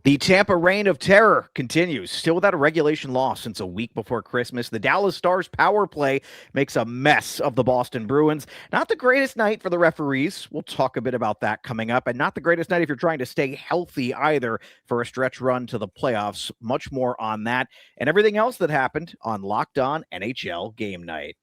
The Tampa reign of terror continues, still without a regulation loss since a week before Christmas. The Dallas Stars power play makes a mess of the Boston Bruins. Not the greatest night for the referees. We'll talk a bit about that coming up. And not the greatest night if you're trying to stay healthy either for a stretch run to the playoffs. Much more on that and everything else that happened on Locked On NHL Game Night.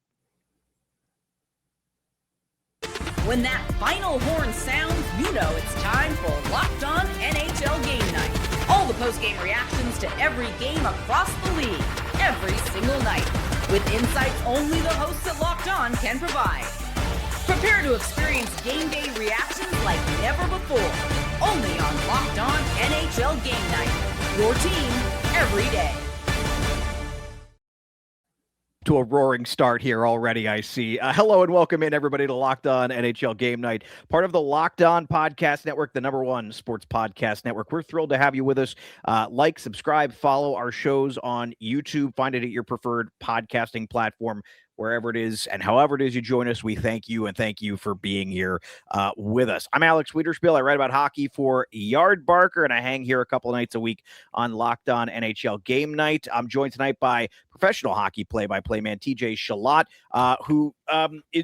When that final horn sounds, you know it's time for Locked On NHL Game Night. All the post-game reactions to every game across the league, every single night, with insights only the hosts at Locked On can provide. Prepare to experience game day reactions like never before, only on Locked On NHL Game Night. Your team every day. To a roaring start here already, I see. Hello and welcome in, everybody, to Locked On NHL Game Night, part of the Locked On Podcast Network, the #1 sports podcast network. We're thrilled to have you with us. Like, subscribe, follow our shows on YouTube. Find it at your preferred podcasting platform, wherever it is and however it is you join us. We thank you and thank you for being here with us. I'm Alex Wiederspiel. I write about hockey for Yard Barker, and I hang here a couple of nights a week on Locked On NHL Game Night. I'm joined tonight by professional hockey play-by-play man TJ Shalott, who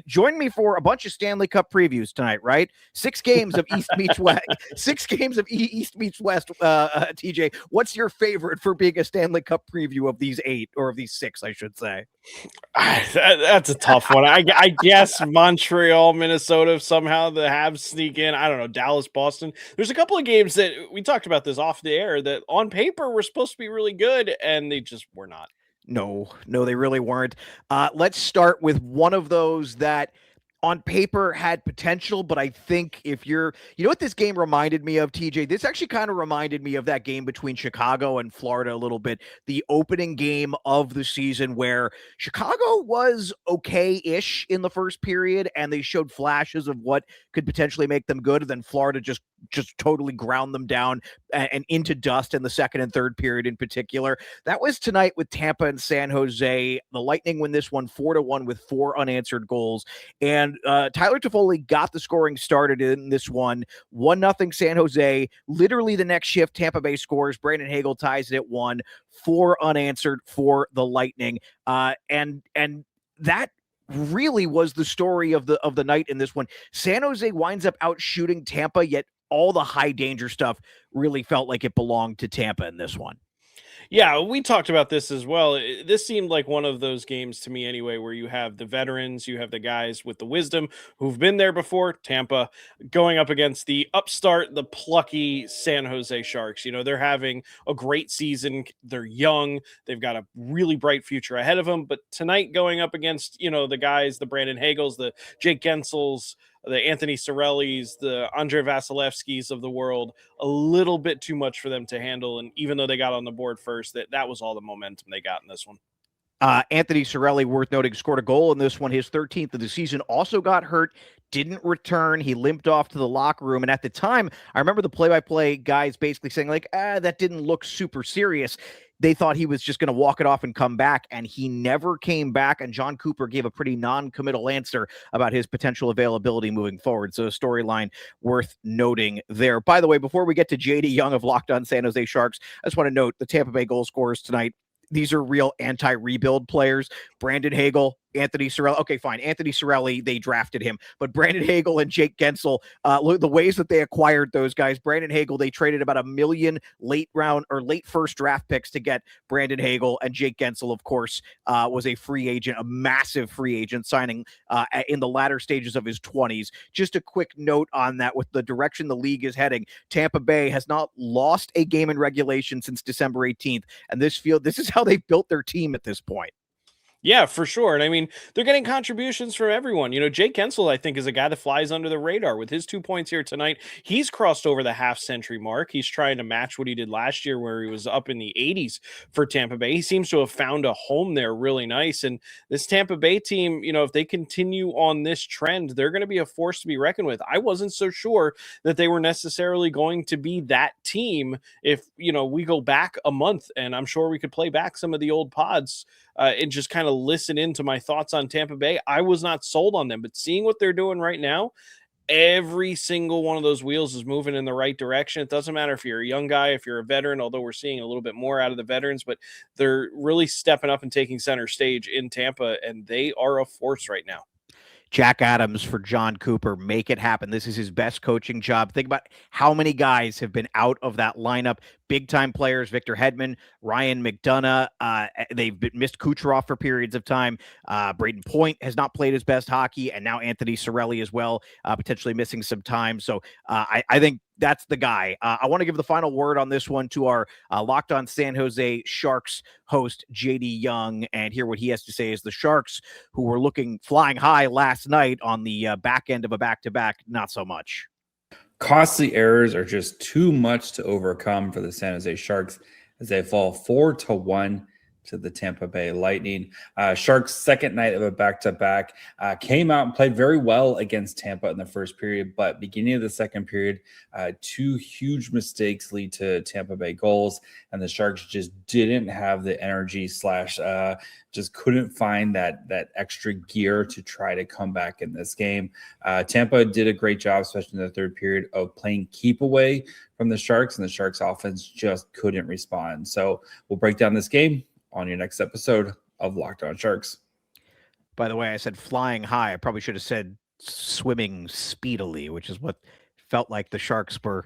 joined me for a bunch of Stanley Cup previews tonight, right? 6 games of East meets West. 6 games of East meets West. TJ, what's your favorite for being a Stanley Cup preview of these 8, or of these 6, I should say? That's a tough one. I guess Montreal, Minnesota, somehow the Habs sneak in. I don't know, Dallas, Boston. There's a couple of games that we talked about this off the air that on paper were supposed to be really good, and they just were not. No, they really weren't. Let's start with one of those that on paper had potential, but I think if you know what this game reminded me of, TJ? This actually kind of reminded me of that game between Chicago and Florida a little bit. The opening game of the season where Chicago was okay-ish in the first period, and they showed flashes of what could potentially make them good, and then Florida just totally ground them down and into dust in the second and third period in particular. That was tonight with Tampa and San Jose. The Lightning win this one 4-1 with 4 unanswered goals. And Tyler Toffoli got the scoring started in this one. 1-0 San Jose. Literally the next shift, Tampa Bay scores. Brandon Hagel ties it at 1. 4 unanswered for the Lightning. And that really was the story of the night in this one. San Jose winds up out shooting Tampa, yet all the high danger stuff really felt like it belonged to Tampa in this one. Yeah, we talked about this as well. This seemed like one of those games to me anyway, where you have the veterans, you have the guys with the wisdom who've been there before, Tampa, going up against the upstart, the plucky San Jose Sharks. You know, they're having a great season. They're young. They've got a really bright future ahead of them. But tonight going up against, you know, the guys, the Brandon Hagels, the Jake Gensels, the Anthony Cirellis, the Andre Vasilevskis of the world, a little bit too much for them to handle. And even though they got on the board first, that was all the momentum they got in this one. Anthony Cirelli, worth noting, scored a goal in this one, his 13th of the season, also got hurt, didn't return. He limped off to the locker room. And at the time, I remember the play-by-play guys basically saying, like, that didn't look super serious. They thought he was just going to walk it off and come back, and he never came back. And John Cooper gave a pretty non-committal answer about his potential availability moving forward. So a storyline worth noting there. By the way, before we get to JD Young of Locked On San Jose Sharks, I just want to note the Tampa Bay goal scorers tonight. These are real anti-rebuild players. Brandon Hagel, Anthony Cirelli. Okay, fine. Anthony Cirelli, they drafted him. But Brandon Hagel and Jake Gensel, look, the ways that they acquired those guys. Brandon Hagel, they traded about $1 million late first draft picks to get Brandon Hagel. And Jake Gensel, of course, was a free agent, a massive free agent signing in the latter stages of his 20s. Just a quick note on that with the direction the league is heading. Tampa Bay has not lost a game in regulation since December 18th. And this is how they built their team at this point. Yeah, for sure. And I mean, they're getting contributions from everyone. You know, Jake Gensel, I think, is a guy that flies under the radar with his 2 points here tonight. He's crossed over the half-century mark. He's trying to match what he did last year, where he was up in the 80s for Tampa Bay. He seems to have found a home there really nice. And this Tampa Bay team, you know, if they continue on this trend, they're going to be a force to be reckoned with. I wasn't so sure that they were necessarily going to be that team if, you know, we go back a month, and I'm sure we could play back some of the old pods and just kind of listen into my thoughts on Tampa Bay. I was not sold on them, but seeing what they're doing right now, every single one of those wheels is moving in the right direction. It doesn't matter if you're a young guy, if you're a veteran, although we're seeing a little bit more out of the veterans, but they're really stepping up and taking center stage in Tampa, and they are a force right now. Jack Adams for John Cooper. Make it happen. This is his best coaching job. Think about how many guys have been out of that lineup. Big time players, Victor Hedman, Ryan McDonough. They've missed Kucherov for periods of time. Braden Point has not played his best hockey, and now Anthony Cirelli as well, potentially missing some time. So I think that's the guy. I want to give the final word on this one to our Locked On San Jose Sharks host, JD Young, and hear what he has to say as the Sharks, who were looking flying high last night on the back end of a back-to-back, not so much. Costly errors are just too much to overcome for the San Jose Sharks as they fall 4-1 to the Tampa Bay Lightning. Sharks' second night of a back-to-back came out and played very well against Tampa in the first period, but beginning of the second period, two huge mistakes lead to Tampa Bay goals, and the Sharks just didn't have the energy just couldn't find that extra gear to try to come back in this game. Tampa did a great job, especially in the third period, of playing keep away from the Sharks, and the Sharks offense just couldn't respond. So we'll break down this game on your next episode of Locked On Sharks. By the way, I said flying high. I probably should have said swimming speedily, which is what felt like the Sharks were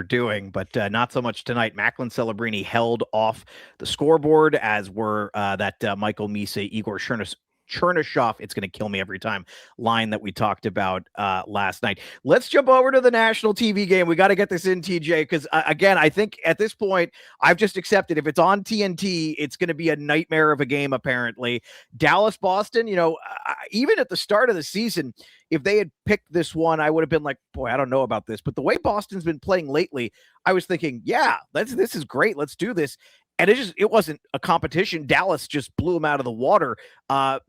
doing, but not so much tonight. Macklin Celebrini held off the scoreboard, as were Michael Misa, Igor Chernyshov, it's going to kill me every time, line that we talked about last night. Let's jump over to the national TV game. We got to get this in, TJ, because again, I think at this point, I've just accepted if it's on TNT, it's going to be a nightmare of a game, apparently. Dallas-Boston, even at the start of the season, if they had picked this one, I would have been like, boy, I don't know about this. But the way Boston's been playing lately, I was thinking, yeah, this is great. Let's do this. And it wasn't a competition. Dallas just blew them out of the water.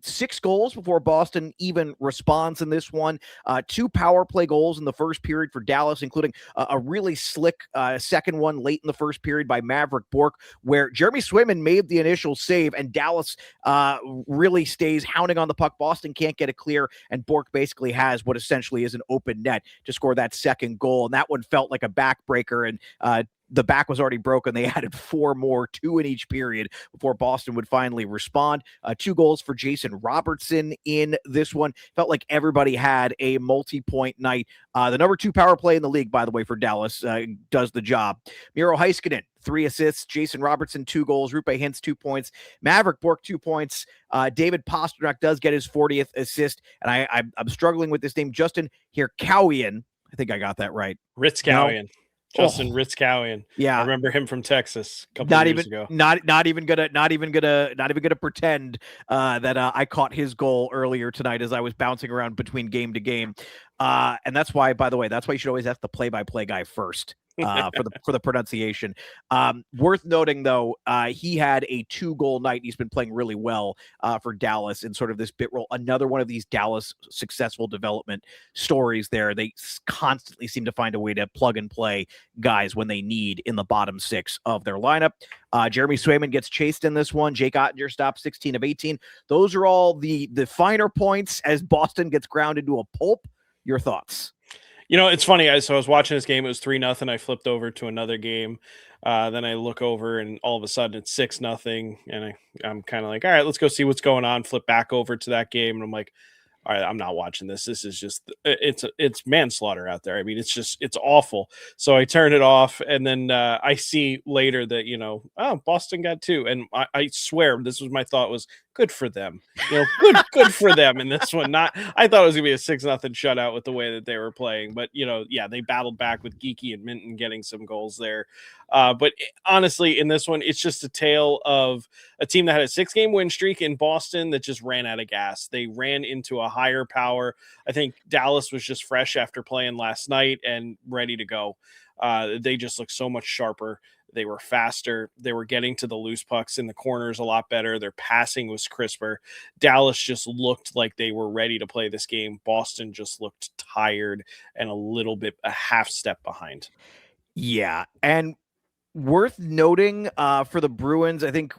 6 goals before Boston even responds in this one. 2 power play goals in the first period for Dallas, including a really slick second one late in the first period by Maverick Bourque, where Jeremy Swayman made the initial save, and Dallas really stays hounding on the puck. Boston can't get it clear, and Bourque basically has what essentially is an open net to score that second goal. And that one felt like a backbreaker, and the back was already broken. They added 4 more, 2 in each period, before Boston would finally respond. 2 goals for Jason Robertson in this one. Felt like everybody had a multi-point night. The number 2 power play in the league, by the way, for Dallas, does the job. Miro Heiskanen, 3 assists. Jason Robertson, 2 goals. Rupe Hintz, 2 points. Maverick Bourque, 2 points. David Pastrnak does get his 40th assist. And I'm struggling with this name. Justin Hirkowian. I think I got that right. Ritzkowian. No? Justin Ritzkowian. Yeah, I remember him from Texas a couple of years ago. Not even gonna pretend that I caught his goal earlier tonight as I was bouncing around between game to game. And that's why, by the way, you should always ask the play-by-play guy first. For the pronunciation. Worth noting, though, he had a 2-goal night. He's been playing really well for Dallas in sort of this bit role. Another one of these Dallas successful development stories there. They constantly seem to find a way to plug and play guys when they need in the bottom 6 of their lineup. Jeremy Swayman gets chased in this one. Jake Ottinger stops 16 of 18. Those are all the finer points as Boston gets ground into a pulp. Your thoughts? It's funny. I was watching this game. It was 3-0. I flipped over to another game. Then I look over, and all of a sudden it's 6-0. And I'm kind of like, all right, let's go see what's going on. Flip back over to that game, and I'm like, all right, I'm not watching this. This is just it's manslaughter out there. I mean, it's awful. So I turn it off, and then I see later that Boston got 2, and I swear this was my thought was, good for them. Good for them in this one. I thought it was gonna be a 6-0 shutout with the way that they were playing, but they battled back with Geeky and Minton getting some goals there. But honestly, in this one, it's just a tale of a team that had a 6-game win streak in Boston that just ran out of gas. They ran into a higher power. I think Dallas was just fresh after playing last night and ready to go. They just looked so much sharper. They were faster. They were getting to the loose pucks in the corners a lot better. Their passing was crisper. Dallas just looked like they were ready to play this game. Boston just looked tired and a half step behind. Yeah. And Worth noting for the Bruins, I think,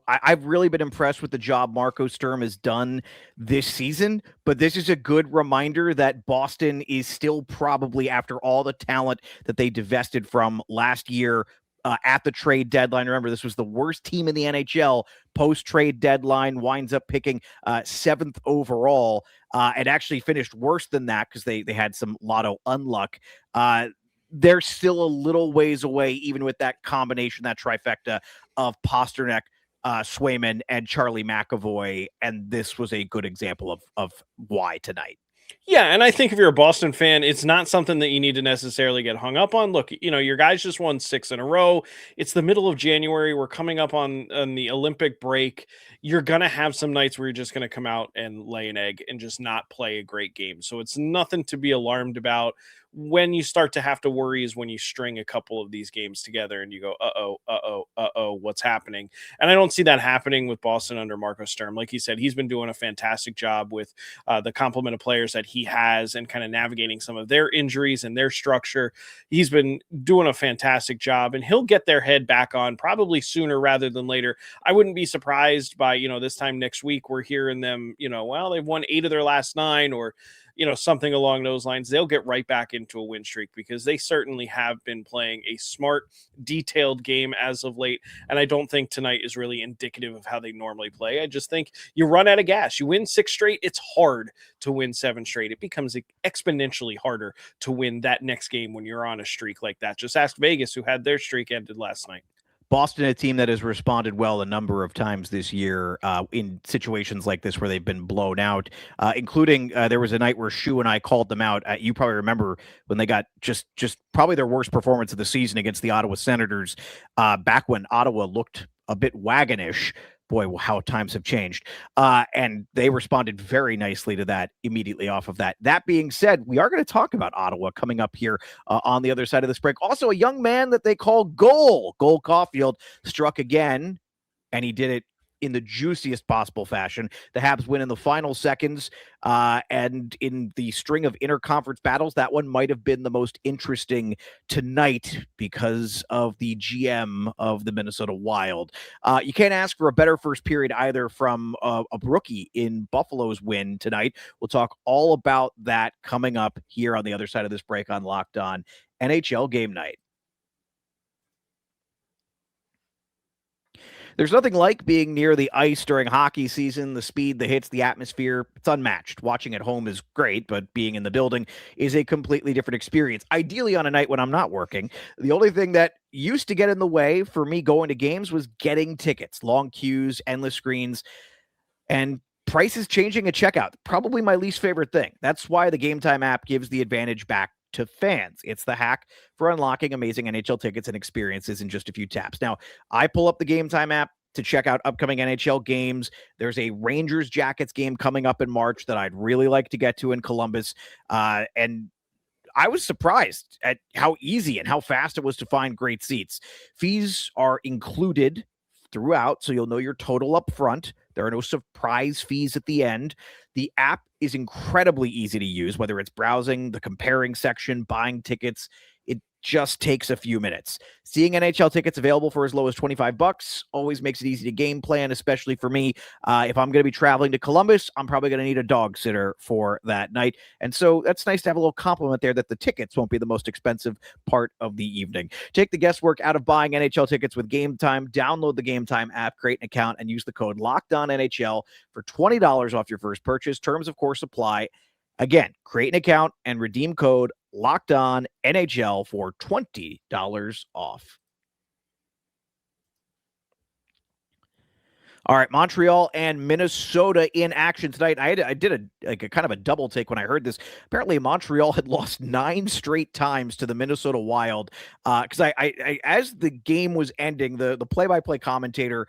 I've really been impressed with the job Marco Sturm has done this season, but this is a good reminder that Boston is still probably, after all the talent that they divested from last year at the trade deadline. Remember, this was the worst team in the NHL post-trade deadline, winds up picking 7th overall, and actually finished worse than that because they had some lotto unluck. They're still a little ways away, even with that combination, that trifecta of Pasternak, Swayman, and Charlie McAvoy. And this was a good example of why tonight. Yeah, and I think if you're a Boston fan, it's not something that you need to necessarily get hung up on. Look, your guys just won 6 in a row. It's the middle of January. We're coming up on the Olympic break. You're going to have some nights where you're just going to come out and lay an egg and just not play a great game. So it's nothing to be alarmed about. When you start to have to worry is when you string a couple of these games together and you go, what's happening? And I don't see that happening with Boston under Marco Sturm. Like he said, he's been doing a fantastic job with the complement of players that he has and kind of navigating some of their injuries and their structure. He's been doing a fantastic job, and he'll get their head back on probably sooner rather than later. I wouldn't be surprised by, this time next week, we're hearing them, they've won 8 of their last 9, or something along those lines. They'll get right back into a win streak because they certainly have been playing a smart, detailed game as of late. And I don't think tonight is really indicative of how they normally play. I just think you run out of gas. You win 6 straight. It's hard to win 7 straight. It becomes exponentially harder to win that next game when you're on a streak like that. Just ask Vegas, who had their streak ended last night. Boston, a team that has responded well a number of times this year in situations like this where they've been blown out, including there was a night where Shu and I called them out. You probably remember when they got just probably their worst performance of the season against the Ottawa Senators, back when Ottawa looked a bit wagonish. Boy, how times have changed. And they responded very nicely to that immediately off of that. That being said, we are going to talk about Ottawa coming up here on the other side of this break. Also, a young man that they call Goal Caufield struck again, and he did it in the juiciest possible fashion. The Habs win in the final seconds, and in the string of interconference battles, that one might have been the most interesting tonight because of the GM of the Minnesota Wild. You can't ask for a better first period either from a rookie in Buffalo's win tonight. We'll talk all about that coming up here on the other side of this break on Locked On NHL Game Night. There's nothing like being near the ice during hockey season. The speed, the hits, the atmosphere, it's unmatched. Watching at home is great, but being in the building is a completely different experience. Ideally on a night when I'm not working. The only thing that used to get in the way for me going to games was getting tickets. Long queues, endless screens, and prices changing at checkout. Probably my least favorite thing. That's why the Gametime app gives the advantage back to fans. It's the hack for unlocking amazing NHL tickets and experiences in just a few taps. Now, I pull up the Gametime app to check out upcoming NHL games. There's a Rangers Jackets game coming up in March that I'd really like to get to in Columbus. And I was surprised at how easy and how fast it was to find great seats. Fees are included throughout, so you'll know your total up front. There are no surprise fees at the end. The app is incredibly easy to use, whether it's browsing, the comparing section, buying tickets. It just takes a few minutes. Seeing NHL tickets available for as low as $25 always makes it easy to game plan, especially for me. If I'm going to be traveling to Columbus, I'm probably going to need a dog sitter for that night. And so that's nice to have a little compliment there that the tickets won't be the most expensive part of the evening. Take the guesswork out of buying NHL tickets with Gametime. Download the Gametime app, create an account, and use the code LOCKEDONNHL for $20 off your first purchase. Terms, of course, apply. Again, create an account and redeem code Locked On NHL for $20 off. All right, Montreal and Minnesota in action tonight. I did a kind of a double take when I heard this. Apparently, Montreal had lost 9 straight times to the Minnesota Wild. Because I as the game was ending, the play-by-play commentator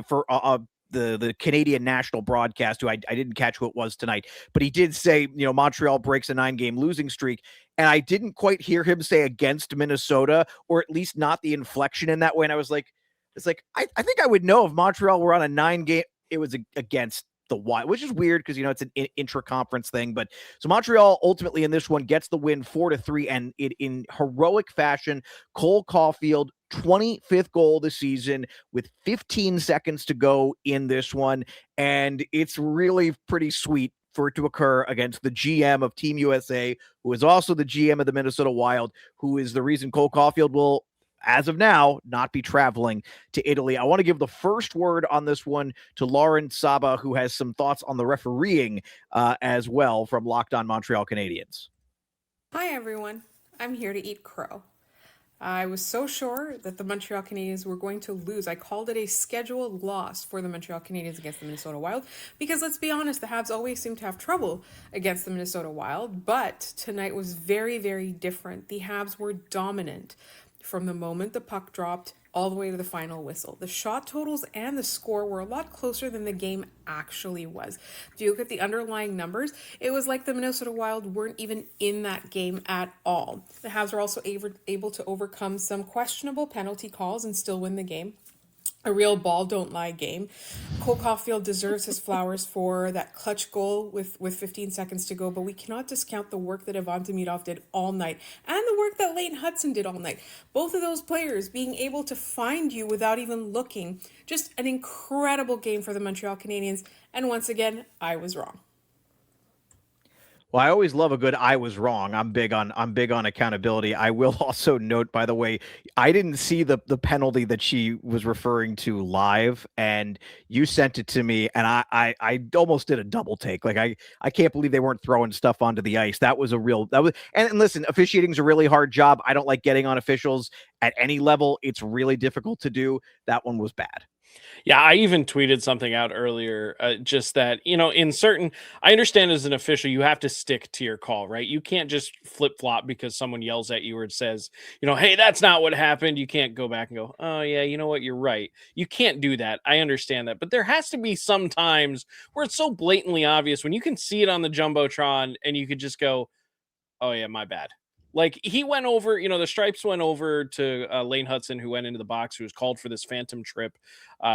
for the Canadian national broadcast, who I didn't catch who it was tonight, but he did say, Montreal breaks a 9-game losing streak. And I didn't quite hear him say against Minnesota, or at least not the inflection in that way. And I was like, I think I would know if Montreal were on a 9-game, it was against the Wild, which is weird because, it's an intra-conference thing. But so Montreal ultimately in this one gets the win 4-3, and it in heroic fashion. Cole Caufield, 25th goal of the season with 15 seconds to go in this one. And it's really pretty sweet for it to occur against the GM of Team USA, who is also the GM of the Minnesota Wild, who is the reason Cole Caufield will, as of now, not be traveling to Italy. I want to give the first word on this one to Lauren Saba, who has some thoughts on the refereeing as well from Locked On Montreal Canadiens. Hi, everyone. I'm here to eat crow. I was so sure that the Montreal Canadiens were going to lose. I called it a scheduled loss for the Montreal Canadiens against the Minnesota Wild because, let's be honest, the Habs always seem to have trouble against the Minnesota Wild, but tonight was very, very different. The Habs were dominant from the moment the puck dropped all the way to the final whistle. The shot totals and the score were a lot closer than the game actually was. If you look at the underlying numbers, it was like the Minnesota Wild weren't even in that game at all. The Habs were also able to overcome some questionable penalty calls and still win the game. A real ball don't lie game. Cole Caufield deserves his flowers for that clutch goal with 15 seconds to go, but we cannot discount the work that Ivan Demidov did all night and the work that Leighton Hudson did all night. Both of those players being able to find you without even looking. Just an incredible game for the Montreal Canadiens. And once again, I was wrong. Well, I always love a good I was wrong. I'm big on accountability. I will also note, by the way, I didn't see the penalty that she was referring to live, and you sent it to me, and I almost did a double take. Like I can't believe they weren't throwing stuff onto the ice. And listen, officiating is a really hard job. I don't like getting on officials at any level. It's really difficult to do. That one was bad. Yeah, I even tweeted something out earlier, just that, I understand as an official, you have to stick to your call, right? You can't just flip flop because someone yells at you or it says, hey, that's not what happened. You can't go back and go, oh yeah, you know what? You're right. You can't do that. I understand that. But there has to be some times where it's so blatantly obvious when you can see it on the Jumbotron and you could just go, oh yeah, my bad. Like he went over, the stripes went over to Lane Hudson, who went into the box, who was called for this phantom trip,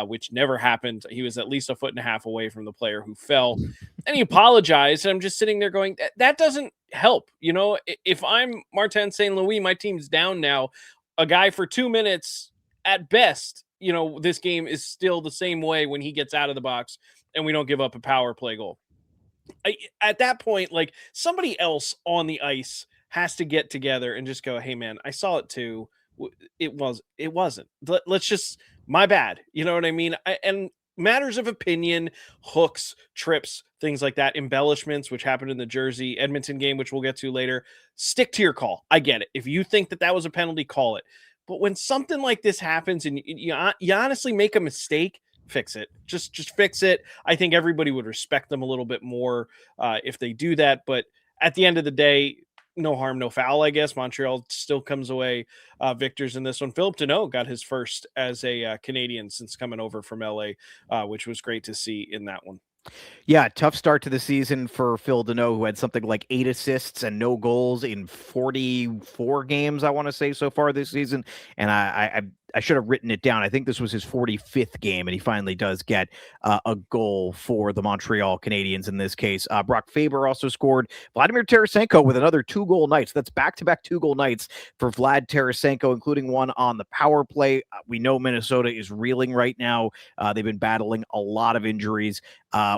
which never happened. He was at least a foot and a half away from the player who fell, and he apologized. And I'm just sitting there going, that doesn't help. If I'm Martin St. Louis, my team's down now. A guy for 2 minutes at best, this game is still the same way when he gets out of the box and we don't give up a power play goal. At that point, like somebody else on the ice has to get together and just go, hey man, I saw it too. It wasn't. Let's just, my bad. You know what I mean? And matters of opinion, hooks, trips, things like that, embellishments, which happened in the Jersey Edmonton game, which we'll get to later. Stick to your call. I get it. If you think that was a penalty, call it. But when something like this happens and you honestly make a mistake, fix it. Just fix it. I think everybody would respect them a little bit more if they do that. But at the end of the day, no harm, no foul, I guess. Montreal still comes away victors in this one. Philip Deneau got his first as a Canadian since coming over from LA, which was great to see in that one. Yeah, tough start to the season for Phil Deneau, who had something like 8 assists and no goals in 44 games, I want to say, so far this season. And I should have written it down. I think this was his 45th game, and he finally does get a goal for the Montreal Canadiens in this case. Brock Faber also scored. Vladimir Tarasenko with another 2-goal nights. That's back-to-back 2-goal nights for Vlad Tarasenko, including one on the power play. We know Minnesota is reeling right now. They've been battling a lot of injuries.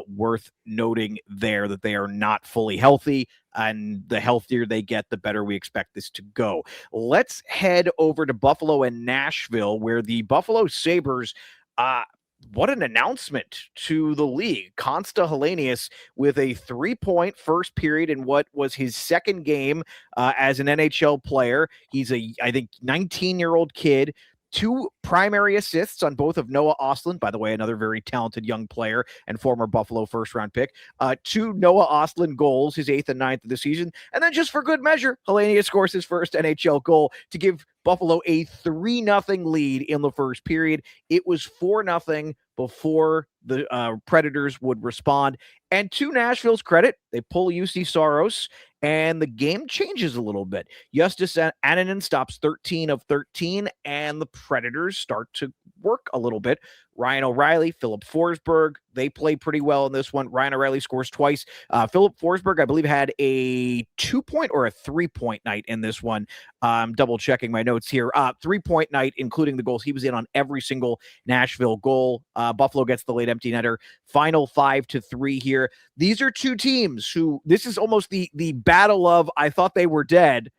Worth noting there that they are not fully healthy, and the healthier they get, the better we expect this to go. Let's head over to Buffalo and Nashville, where the Buffalo Sabres, what an announcement to the league. Consta Helenius with a 3-point first period in what was his second game as an NHL player. He's I think, 19-year-old kid. 2 primary assists on both of Noah Ostlund, by the way, another very talented young player and former Buffalo first-round pick. 2 Noah Ostlund goals, his 8th and 9th of the season. And then just for good measure, Helenius scores his first NHL goal to give Buffalo a 3-0 lead in the first period. It was 4-0 before the Predators would respond. And to Nashville's credit, they pull UC Saros, and the game changes a little bit. Justus Annunen stops 13 of 13, and the Predators start to work a little bit. Ryan O'Reilly, Philip Forsberg, they play pretty well in this one. Ryan O'Reilly scores twice. Philip Forsberg, I believe, had a 2-point or a 3-point night in this one. I'm double checking my notes here. 3-point night, including the goals. He was in on every single Nashville goal. Buffalo gets the late empty netter. Final 5-3 here. These are two teams who, this is almost the battle of, I thought they were dead,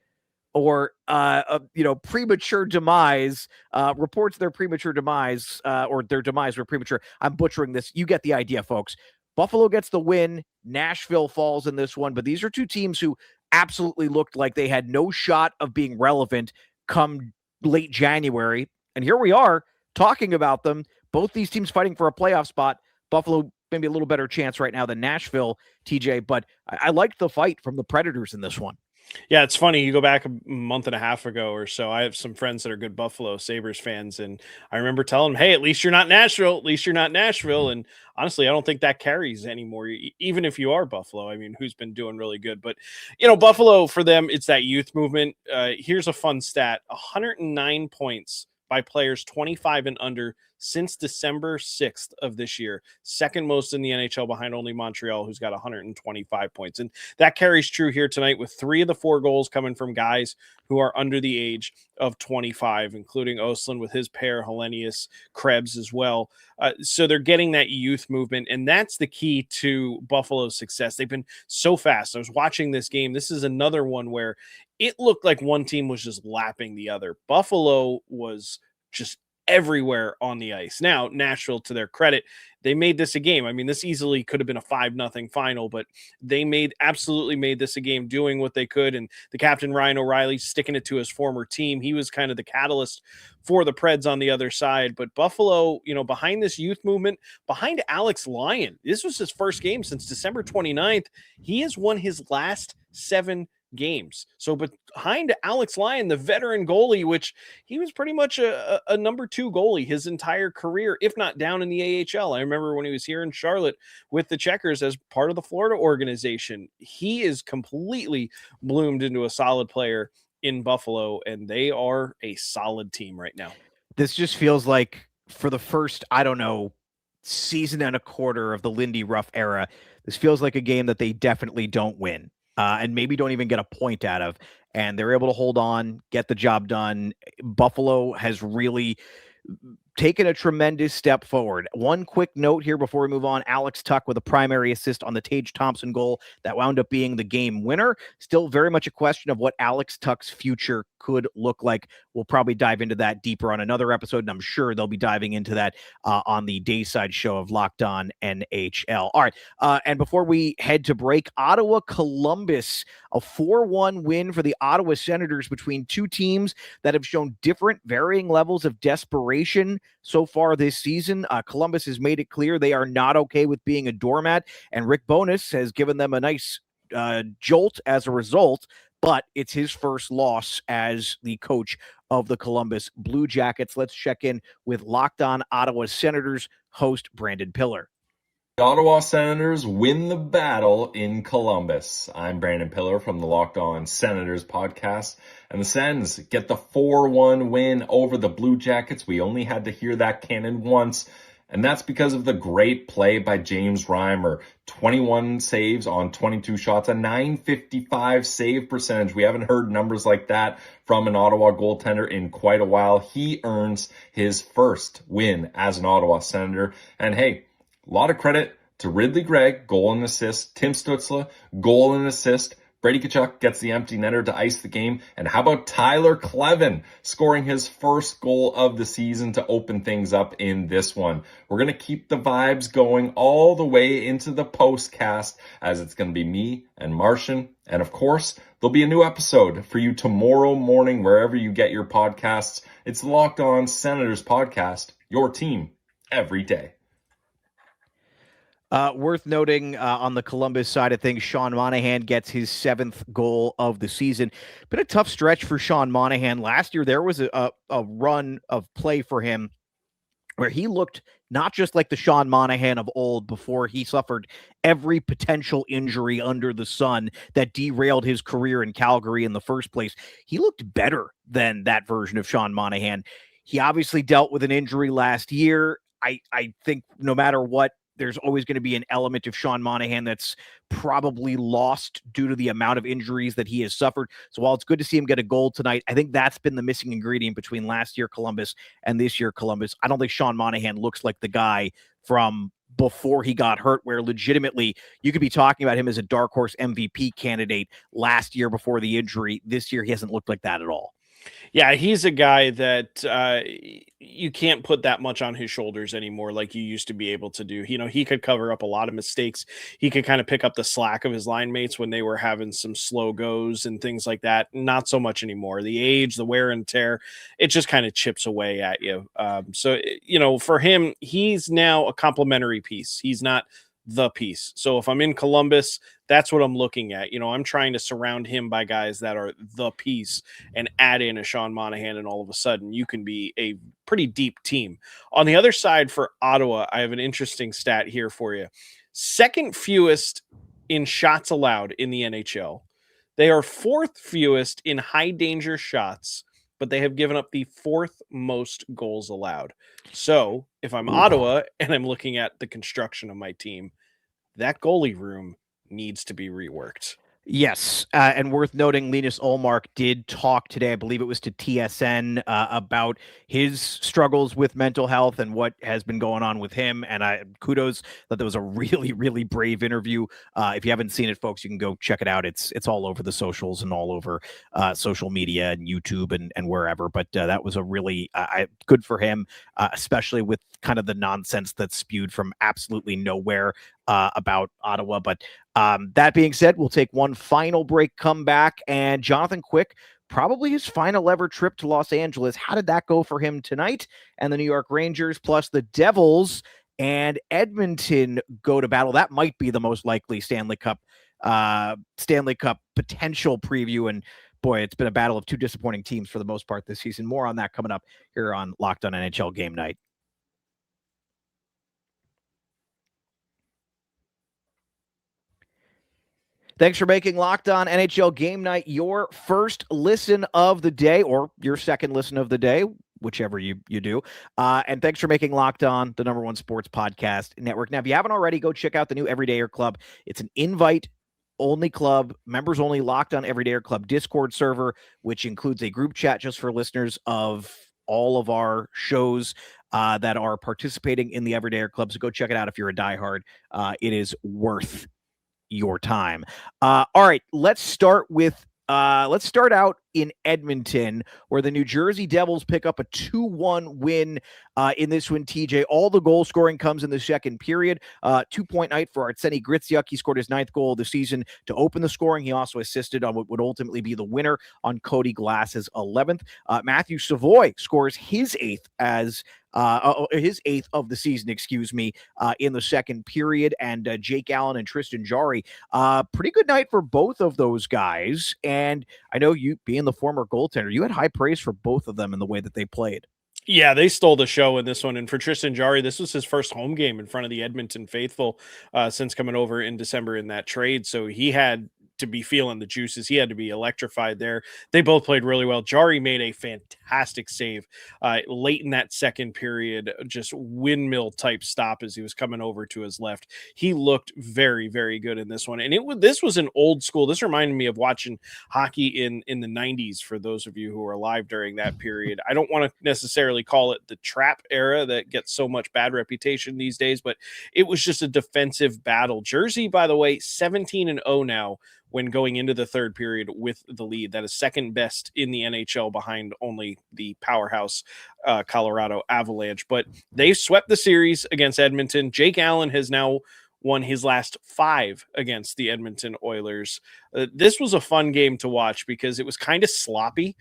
or premature demise. Reports their premature demise, or their demise were premature. I'm butchering this. You get the idea, folks. Buffalo gets the win. Nashville falls in this one, but these are two teams who absolutely looked like they had no shot of being relevant come late January. And here we are talking about them. Both these teams fighting for a playoff spot. Buffalo maybe a little better chance right now than Nashville, TJ, but I liked the fight from the Predators in this one. Yeah, it's funny. You go back a month and a half ago or so. I have some friends that are good Buffalo Sabres fans, and I remember telling them, "Hey, at least you're not Nashville. At least you're not Nashville." And honestly, I don't think that carries anymore. Even if you are Buffalo, I mean, who's been doing really good? But Buffalo, for them, it's that youth movement. Here's a fun stat: 109 points by players 25 and under since December 6th of this year. Second most in the NHL, behind only Montreal, who's got 125 points. And that carries true here tonight, with 3 of the 4 goals coming from guys who are under the age of 25, including Oslin with his pair, Hellenius, Krebs as well. So they're getting that youth movement, and that's the key to Buffalo's success. They've been so fast. I was watching this game. This is another one where it looked like one team was just lapping the other. Buffalo was just everywhere on the ice. Now, Nashville, to their credit, they made this a game. I mean, this easily could have been a 5-0 final, but they absolutely made this a game, doing what they could. And the captain, Ryan O'Reilly, sticking it to his former team. He was kind of the catalyst for the Preds on the other side. But Buffalo, behind this youth movement, behind Alex Lyon, this was his first game since December 29th. He has won his last 7 games. So behind Alex Lyon, the veteran goalie, which he was pretty much a number 2 goalie his entire career, if not down in the AHL. I remember when he was here in Charlotte with the Checkers as part of the Florida organization. He is completely bloomed into a solid player in Buffalo, and they are a solid team right now. This just feels like, for the first, season and a quarter of the Lindy Ruff era, this feels like a game that they definitely don't win. And maybe don't even get a point out of, and they're able to hold on, get the job done. Buffalo has really taken a tremendous step forward. One quick note here before we move on: Alex Tuch with a primary assist on the Tage Thompson goal that wound up being the game winner. Still very much a question of what Alex Tuch's future could look like. We'll probably dive into that deeper on another episode, and I'm sure they'll be diving into that on the Dayside show of Locked On NHL. All right, and before we head to break, Ottawa Columbus, a 4-1 win for the Ottawa Senators between two teams that have shown different, varying levels of desperation so far this season. Columbus has made it clear they are not okay with being a doormat, and Rick Bowness has given them a nice jolt as a result, but it's his first loss as the coach of the Columbus Blue Jackets. Let's check in with Locked On Ottawa Senators host Brandon Pillar. The Ottawa Senators win the battle in Columbus. I'm Brandon Pillar from the Locked On Senators podcast, and the Sens get the 4-1 win over the Blue Jackets. We only had to hear that cannon once, and that's because of the great play by James Reimer. 21 saves on 22 shots, a .955 save percentage. We haven't heard numbers like that from an Ottawa goaltender in quite a while. He earns his first win as an Ottawa Senator. And hey, a lot of credit to Ridley Gregg, goal and assist. Tim Stützle, goal and assist. Brady Tkachuk gets the empty netter to ice the game. And how about Tyler Kleven scoring his first goal of the season to open things up in this one? We're going to keep the vibes going all the way into the postcast, as it's going to be me and Martian. And of course, there'll be a new episode for you tomorrow morning, wherever you get your podcasts. It's the Locked On Senators podcast, your team every day. Worth noting on the Columbus side of things, Sean Monahan gets his 7th goal of the season. Been a tough stretch for Sean Monahan. Last year, there was a run of play for him where he looked not just like the Sean Monahan of old before he suffered every potential injury under the sun that derailed his career in Calgary in the first place. He looked better than that version of Sean Monahan. He obviously dealt with an injury last year. I think no matter what, there's always going to be an element of Sean Monahan that's probably lost due to the amount of injuries that he has suffered. So while it's good to see him get a goal tonight, I think that's been the missing ingredient between last year Columbus and this year Columbus. I don't think Sean Monahan looks like the guy from before he got hurt, where legitimately you could be talking about him as a dark horse MVP candidate last year before the injury. This year, he hasn't looked like that at all. Yeah, he's a guy that you can't put that much on his shoulders anymore like you used to be able to do. He could cover up a lot of mistakes. He could kind of pick up the slack of his line mates when they were having some slow goes and things like that. Not so much anymore. The age, the wear and tear, it just kind of chips away at you. So for him, he's now a complementary piece. He's not the piece. So if I'm in Columbus, that's what I'm looking at. I'm trying to surround him by guys that are the piece and add in a Sean Monahan, and all of a sudden you can be a pretty deep team. On the other side for Ottawa, I have an interesting stat here for you. Second fewest in shots allowed in the NHL. They are fourth fewest in high danger shots, but they have given up the fourth most goals allowed. So if I'm Ottawa and I'm looking at the construction of my team, that goalie room needs to be reworked. Yes, and worth noting, Linus Ullmark did talk today, I believe it was to TSN, about his struggles with mental health and what has been going on with him. And kudos that was a really, really brave interview. If you haven't seen it, folks, you can go check it out. It's all over the socials and all over social media and YouTube and wherever. But that was a really good for him, especially with kind of the nonsense that's spewed from absolutely nowhere about Ottawa. But that being said, we'll take one final break, come back, and Jonathan Quick, probably his final ever trip to Los Angeles. How did that go for him tonight? And the New York Rangers plus the Devils and Edmonton go to battle. That might be the most likely Stanley Cup potential preview. And boy, it's been a battle of two disappointing teams for the most part this season. More on that coming up here on Locked On NHL Game Night. Thanks for making Locked On NHL Game Night your first listen of the day, or your second listen of the day, whichever you do. And thanks for making Locked On the #1 sports podcast network. Now, if you haven't already, go check out the new Everydayer Club. It's an invite-only club, members-only Locked On Everydayer Club Discord server, which includes a group chat just for listeners of all of our shows that are participating in the Everydayer Club. So go check it out if you're a diehard. It is worth your time. All right, let's start out in Edmonton, where the New Jersey Devils pick up a 2-1 win in this one, TJ. All the goal scoring comes in the second period. 2-point night for Artseni Griciuk. He scored his 9th goal of the season to open the scoring. He also assisted on what would ultimately be the winner on Cody Glass's 11th. Matthew Savoy scores his 8th of the season, in the second period. And Jake Allen and Tristan Jarry, pretty good night for both of those guys. And I know you, being the former goaltender, you had high praise for both of them in the way that they played. Yeah, they stole the show in this one. And for Tristan Jarry, this was his first home game in front of the Edmonton faithful since coming over in December in that trade. So he had to be feeling the juices. He had to be electrified there. They both played really well. Jarry made a fantastic save late in that second period, just windmill type stop as he was coming over to his left. He looked very, very good in this one. And this was an old school. This reminded me of watching hockey in the 90s, for those of you who were alive during that period. I don't want to necessarily call it the trap era that gets so much bad reputation these days, but it was just a defensive battle. Jersey, by the way, 17-0 now when going into the third period with the lead. That is second best in the NHL behind only the powerhouse Colorado Avalanche. But they swept the series against Edmonton. Jake Allen has now won his last 5 against the Edmonton Oilers. This was a fun game to watch because it was kind of sloppy.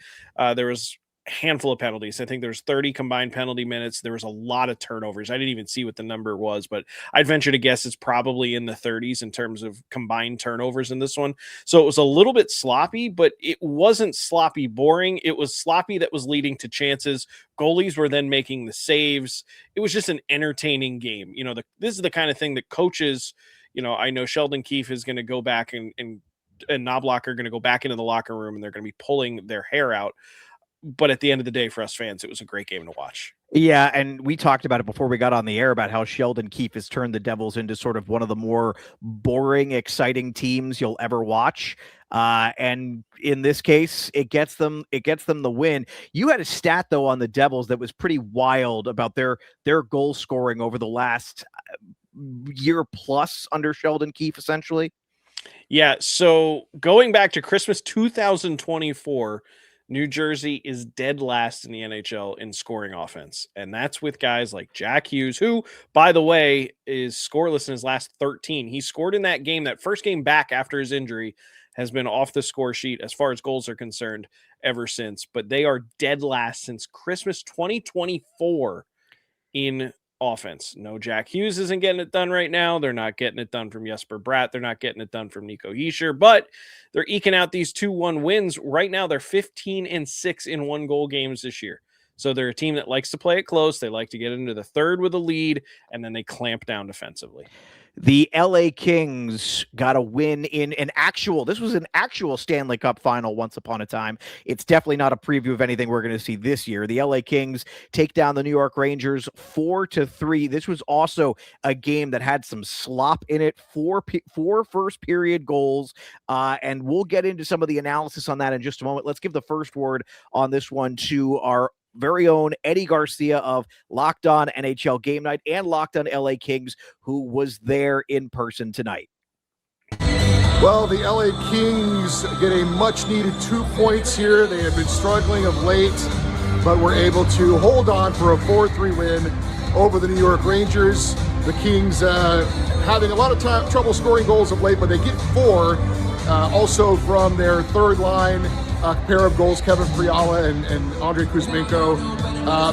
There was handful of penalties. I think there's 30 combined penalty minutes. There was a lot of turnovers. I didn't even see what the number was, but I'd venture to guess it's probably in the 30s in terms of combined turnovers in this one. So it was a little bit sloppy, but it wasn't sloppy boring. It was sloppy that was leading to chances. Goalies were then making the saves. It was just an entertaining game. This is the kind of thing that coaches, I know Sheldon Keefe is going to go back and Knobloch are going to go back into the locker room and they're going to be pulling their hair out. But at the end of the day, for us fans, it was a great game to watch. Yeah, and we talked about it before we got on the air about how Sheldon Keefe has turned the Devils into sort of one of the more boring, exciting teams you'll ever watch. And in this case, it gets them the win. You had a stat though on the Devils that was pretty wild about their goal scoring over the last year plus under Sheldon Keefe, essentially. Yeah, so going back to Christmas 2024, New Jersey is dead last in the NHL in scoring offense. And that's with guys like Jack Hughes, who, by the way, is scoreless in his last 13. He scored in that game, that first game back after his injury, has been off the score sheet as far as goals are concerned ever since. But they are dead last since Christmas 2024 in offense. No, Jack Hughes isn't getting it done right now. They're not getting it done from Jesper Bratt. They're not getting it done from Nico Hischier, but they're eking out these 2-1 wins. Right now, they're 15-6 in 1-goal games this year. So they're a team that likes to play it close. They like to get into the third with a lead, and then they clamp down defensively. The LA Kings got a win in this was an actual Stanley Cup final once upon a time. It's definitely not a preview of anything we're going to see this year. The LA Kings take down the New York Rangers 4-3. This was also a game that had some slop in it, four first period goals. And we'll get into some of the analysis on that in just a moment. Let's give the first word on this one to our very own Eddie Garcia of Locked On NHL Game Night and Locked On LA Kings, who was there in person tonight. Well, the LA Kings get a much-needed 2 points here. They have been struggling of late, but were able to hold on for a 4-3 win over the New York Rangers. The Kings having a lot of trouble scoring goals of late, but they get 4 also from their third line. A pair of goals, Kevin Fiala and Andrei Kuzmenko.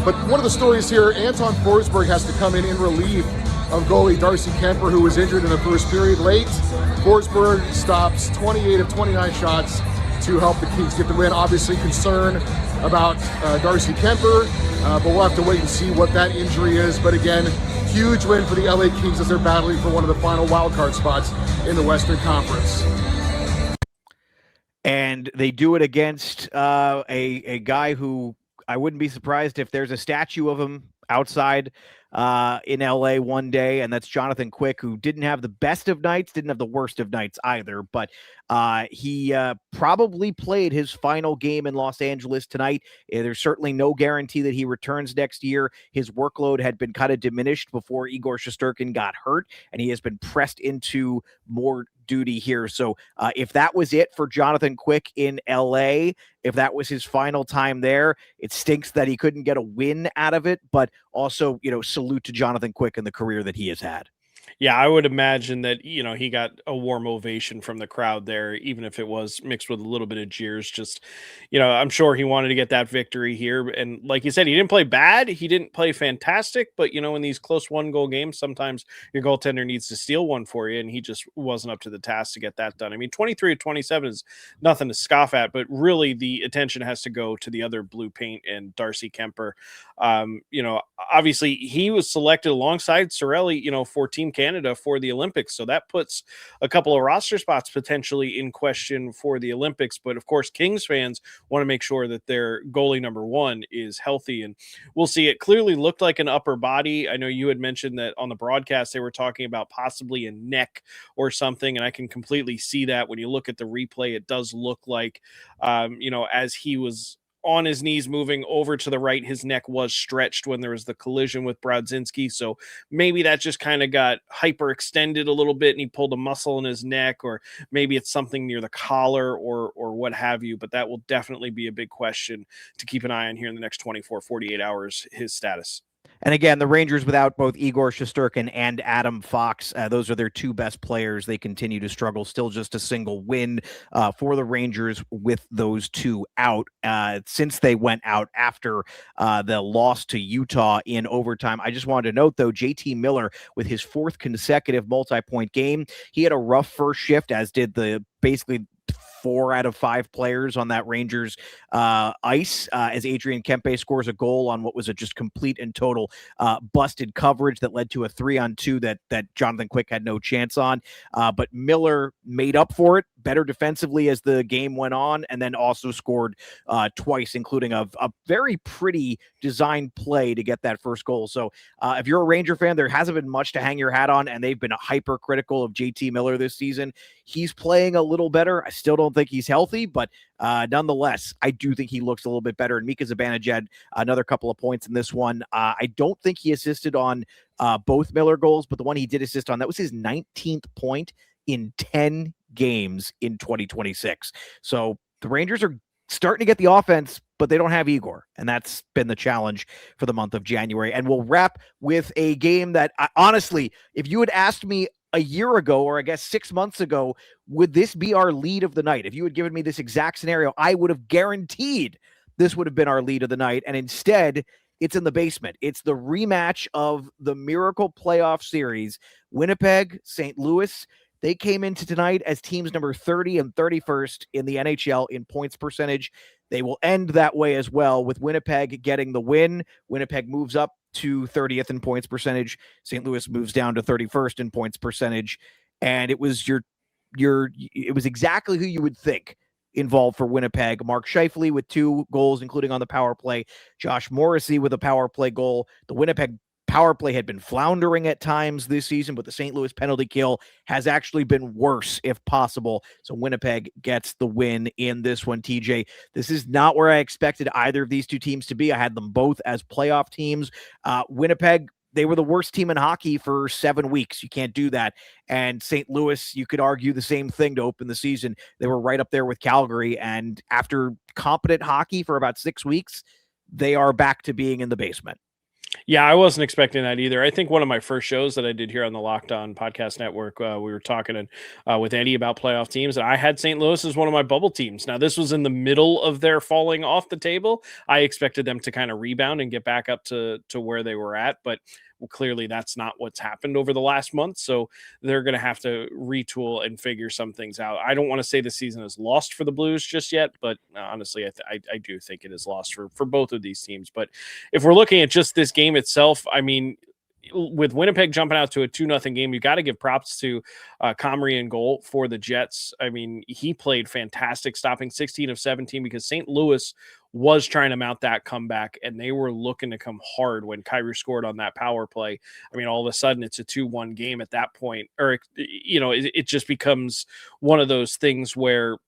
But one of the stories here, Anton Forsberg has to come in relief of goalie Darcy Kemper, who was injured in the first period late. Forsberg stops 28 of 29 shots to help the Kings get the win. Obviously concern about Darcy Kemper, but we'll have to wait and see what that injury is. But again, huge win for the LA Kings as they're battling for one of the final wildcard spots in the Western Conference. And they do it against a guy who I wouldn't be surprised if there's a statue of him outside in LA one day, and that's Jonathan Quick, who didn't have the best of nights, didn't have the worst of nights either, but he probably played his final game in Los Angeles tonight. There's certainly no guarantee that he returns next year. His workload had been kind of diminished before Igor Shesterkin got hurt, and he has been pressed into more duty here. So if that was it for Jonathan Quick in LA, if that was his final time there, it stinks that he couldn't get a win out of it, but also, salute to Jonathan Quick and the career that he has had. Yeah, I would imagine that, he got a warm ovation from the crowd there, even if it was mixed with a little bit of jeers. Just, I'm sure he wanted to get that victory here. And like you said, he didn't play bad. He didn't play fantastic. But, in these close 1-goal games, sometimes your goaltender needs to steal one for you. And he just wasn't up to the task to get that done. I mean, 23 of 27 is nothing to scoff at. But really, the attention has to go to the other blue paint and Darcy Kemper. Obviously, he was selected alongside Cirelli, for Team Canada for the Olympics. So that puts a couple of roster spots potentially in question for the Olympics. But of course, Kings fans want to make sure that their goalie number 1 is healthy. And we'll see. It clearly looked like an upper body. I know you had mentioned that on the broadcast, they were talking about possibly a neck or something. And I can completely see that when you look at the replay. It does look like, as he was on his knees moving over to the right, his neck was stretched when there was the collision with Brodzinski. So maybe that just kind of got hyperextended a little bit and he pulled a muscle in his neck, or maybe it's something near the collar or what have you. But that will definitely be a big question to keep an eye on here in the next 24, 48 hours, his status. And again, the Rangers without both Igor Shesterkin and Adam Fox, those are their 2 best players. They continue to struggle. Still just a single win for the Rangers with those 2 out since they went out after the loss to Utah in overtime. I just wanted to note, though, JT Miller with his 4th consecutive multi-point game. He had a rough first shift, as did the basically 4 out of 5 players on that Rangers ice as Adrian Kempe scores a goal on what was a just complete and total busted coverage that led to a 3-on-2 that Jonathan Quick had no chance on. But Miller made up for it better defensively as the game went on, and then also scored twice, including a very pretty designed play to get that first goal. So if you're a Ranger fan, there hasn't been much to hang your hat on, and they've been hypercritical of JT Miller this season. He's playing a little better. I still don't think he's healthy, but nonetheless, I do think he looks a little bit better. And Mika Zibanejad had another couple of points in this one. I don't think he assisted on both Miller goals, but the one he did assist on, that was his 19th point in 10 games in 2026. So the Rangers are starting to get the offense, but they don't have Igor. And that's been the challenge for the month of January. And we'll wrap with a game that, honestly, if you had asked me a year ago, or I guess 6 months ago, would this be our lead of the night? If you had given me this exact scenario, I would have guaranteed this would have been our lead of the night. And instead, it's in the basement. It's the rematch of the Miracle Playoff Series. Winnipeg, St. Louis, they came into tonight as teams number 30 and 31st in the NHL in points percentage. They will end that way as well, with Winnipeg getting the win. Winnipeg moves up to 30th in points percentage. St. Louis moves down to 31st in points percentage. And it was it was exactly who you would think involved for Winnipeg. Mark Scheifele with 2 goals, including on the power play. Josh Morrissey with a power play goal. The Winnipeg power play had been floundering at times this season, but the St. Louis penalty kill has actually been worse, if possible. So Winnipeg gets the win in this one. TJ, this is not where I expected either of these two teams to be. I had them both as playoff teams. Winnipeg, they were the worst team in hockey for 7 weeks. You can't do that. And St. Louis, you could argue the same thing to open the season. They were right up there with Calgary. And after competent hockey for about 6 weeks, they are back to being in the basement. Yeah, I wasn't expecting that either. I think one of my first shows that I did here on the Locked On Podcast Network, we were talking with Eddie about playoff teams, and I had St. Louis as one of my bubble teams. Now, this was in the middle of their falling off the table. I expected them to kind of rebound and get back up to where they were at, but clearly that's not what's happened over the last month. So they're going to have to retool and figure some things out. I don't want to say the season is lost for the Blues just yet, but honestly, I do think it is lost for both of these teams. But if we're looking at just this game itself, I mean, with Winnipeg jumping out to a 2-0 game, you got to give props to Comrie in goal for the Jets. I mean, he played fantastic, stopping 16 of 17, because St. Louis was trying to mount that comeback, and they were looking to come hard when Kyrie scored on that power play. I mean, all of a sudden it's a 2-1 game at that point, or, you know, it just becomes one of those things where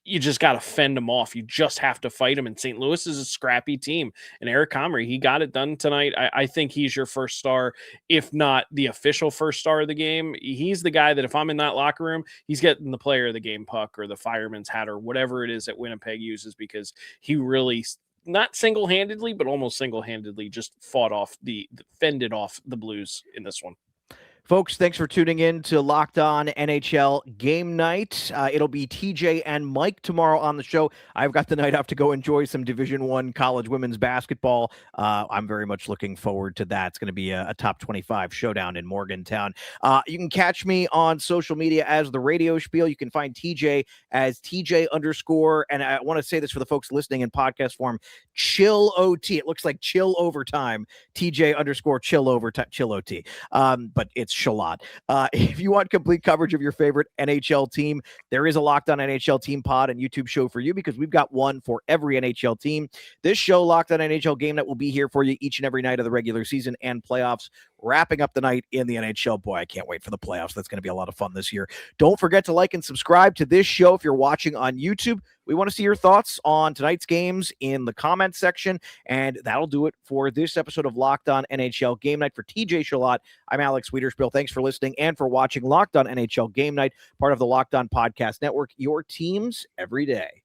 you just got to fend them off. You just have to fight them. And St. Louis is a scrappy team. And Eric Comrie, he got it done tonight. I think he's your first star, if not the official first star of the game. He's the guy that if I'm in that locker room, he's getting the player of the game puck or the fireman's hat or whatever it is that Winnipeg uses, because he really, not single-handedly, but almost single-handedly, just fended off the Blues in this one. Folks, thanks for tuning in to Locked On NHL Game Night. It'll be TJ and Mike tomorrow on the show. I've got the night off to go enjoy some Division I college women's basketball. I'm very much looking forward to that. It's going to be a top 25 showdown in Morgantown. You can catch me on social media as The Radio Spiel. You can find TJ as TJ_, and I want to say this for the folks listening in podcast form, Chill OT. It looks like Chill Overtime, TJ_Chill Overtime, Chill OT. But it's Shalot. If you want complete coverage of your favorite NHL team, there is a Locked On NHL Team pod and YouTube show for you, because we've got one for every NHL team. This show, Locked On NHL Game Night, will be here for you each and every night of the regular season and playoffs, wrapping up the night in the NHL. Boy, I can't wait for the playoffs. That's going to be a lot of fun this year. Don't forget to like and subscribe to this show if you're watching on YouTube. We want to see your thoughts on tonight's games in the comments section, and that'll do it for this episode of Locked On NHL Game Night. For TJ Shalot, I'm Alex Wiederspiel. Thanks for listening and for watching Locked On NHL Game Night, part of the Locked On Podcast Network, your teams every day.